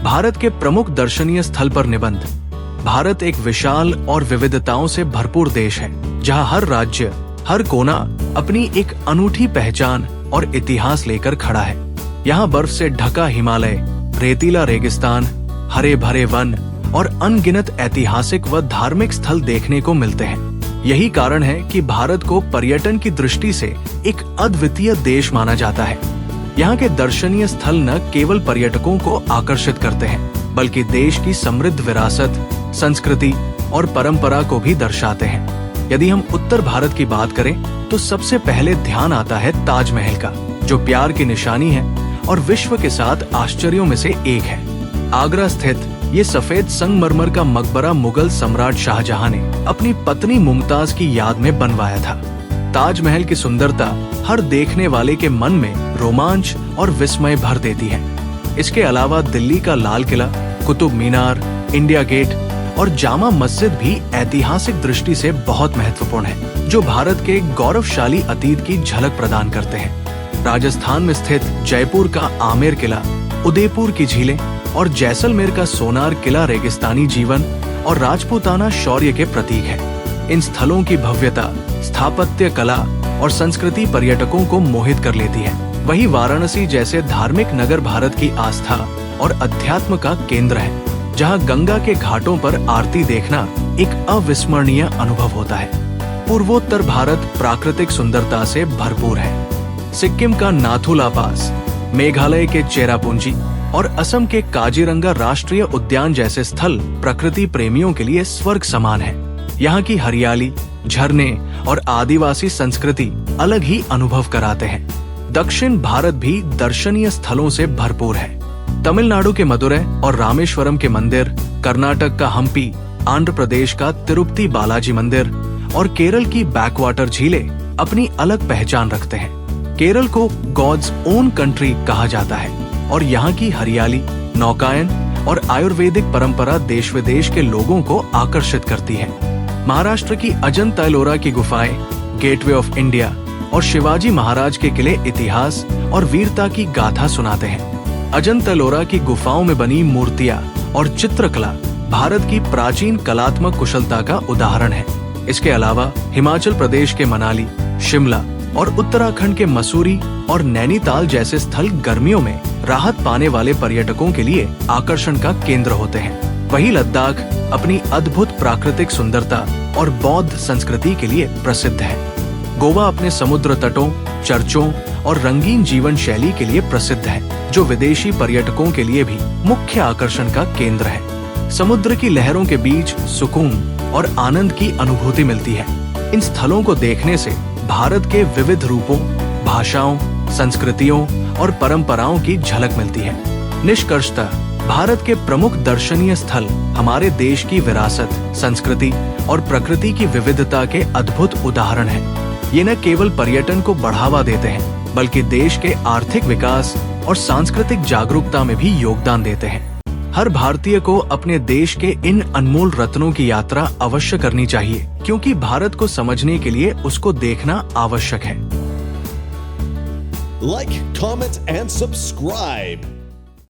भारत के प्रमुख दर्शनीय स्थल पर निबंध। भारत एक विशाल और विविधताओं से भरपूर देश है, जहां हर राज्य, हर कोना अपनी एक अनूठी पहचान और इतिहास लेकर खड़ा है। यहाँ बर्फ से ढका हिमालय, रेतीला रेगिस्तान, हरे भरे वन और अनगिनत ऐतिहासिक व धार्मिक स्थल देखने को मिलते हैं। यही कारण है कि भारत को पर्यटन की दृष्टि से एक अद्वितीय देश माना जाता है। यहाँ के दर्शनीय स्थल न केवल पर्यटकों को आकर्षित करते हैं, बल्कि देश की समृद्ध विरासत, संस्कृति और परंपरा को भी दर्शाते हैं। यदि हम उत्तर भारत की बात करें तो सबसे पहले ध्यान आता है ताजमहल का, जो प्यार की निशानी है और विश्व के 7 आश्चर्यों में से एक है। आगरा स्थित ये सफेद संगमरमर का मकबरा मुगल सम्राट शाहजहां ने अपनी पत्नी मुमताज की याद में बनवाया था। ताजमहल की सुंदरता हर देखने वाले के मन में रोमांच और विस्मय भर देती है। इसके अलावा दिल्ली का लाल किला, कुतुब मीनार, इंडिया गेट और जामा मस्जिद भी ऐतिहासिक दृष्टि से बहुत महत्वपूर्ण है, जो भारत के गौरवशाली अतीत की झलक प्रदान करते हैं। राजस्थान में स्थित जयपुर का आमेर किला, उदयपुर की झीलें और जैसलमेर का सोनार किला रेगिस्तानी जीवन और राजपूताना शौर्य के प्रतीक है। इन स्थलों की भव्यता, स्थापत्य कला और संस्कृति पर्यटकों को मोहित कर लेती है। वहीं वाराणसी जैसे धार्मिक नगर भारत की आस्था और अध्यात्म का केंद्र है, जहां गंगा के घाटों पर आरती देखना एक अविस्मरणीय अनुभव होता है। पूर्वोत्तर भारत प्राकृतिक सुंदरता से भरपूर है। सिक्किम का नाथुला पास, मेघालय के चेरापूंजी और असम के काजीरंगा राष्ट्रीय उद्यान जैसे स्थल प्रकृति प्रेमियों के लिए स्वर्ग समान है। यहाँ की हरियाली, झरने और आदिवासी संस्कृति अलग ही अनुभव कराते हैं। दक्षिण भारत भी दर्शनीय स्थलों से भरपूर है। तमिलनाडु के मदुरै और रामेश्वरम के मंदिर, कर्नाटक का हम्पी, आंध्र प्रदेश का तिरुपति बालाजी मंदिर और केरल की बैकवाटर झीलें अपनी अलग पहचान रखते हैं। केरल को गॉड्स ओन कंट्री कहा जाता है और यहाँ की हरियाली, नौकायन और आयुर्वेदिक परंपरा देश विदेश के लोगों को आकर्षित करती है। महाराष्ट्र की अजंता एलोरा की गुफाएं, गेटवे ऑफ इंडिया और शिवाजी महाराज के किले इतिहास और वीरता की गाथा सुनाते हैं। अजंता एलोरा की गुफाओं में बनी मूर्तियां और चित्रकला भारत की प्राचीन कलात्मक कुशलता का उदाहरण है। इसके अलावा हिमाचल प्रदेश के मनाली, शिमला और उत्तराखंड के मसूरी और नैनीताल जैसे स्थल गर्मियों में राहत पाने वाले पर्यटकों के लिए आकर्षण का केंद्र होते हैं। वहीं लद्दाख अपनी अद्भुत प्राकृतिक सुंदरता और बौद्ध संस्कृति के लिए प्रसिद्ध है। गोवा अपने समुद्र तटों, चर्चों और रंगीन जीवन शैली के लिए प्रसिद्ध है, जो विदेशी पर्यटकों के लिए भी मुख्य आकर्षण का केंद्र है। समुद्र की लहरों के बीच सुकून और आनंद की अनुभूति मिलती है। इन स्थलों को देखने से भारत के विविध रूपों, भाषाओं, संस्कृतियों और परंपराओं की झलक मिलती है। निष्कर्षतः भारत के प्रमुख दर्शनीय स्थल हमारे देश की विरासत, संस्कृति और प्रकृति की विविधता के अद्भुत उदाहरण हैं। ये न केवल पर्यटन को बढ़ावा देते हैं, बल्कि देश के आर्थिक विकास और सांस्कृतिक जागरूकता में भी योगदान देते हैं। हर भारतीय को अपने देश के इन अनमोल रत्नों की यात्रा अवश्य करनी चाहिए, क्योंकि भारत को समझने के लिए उसको देखना आवश्यक है। Like, comment and subscribe.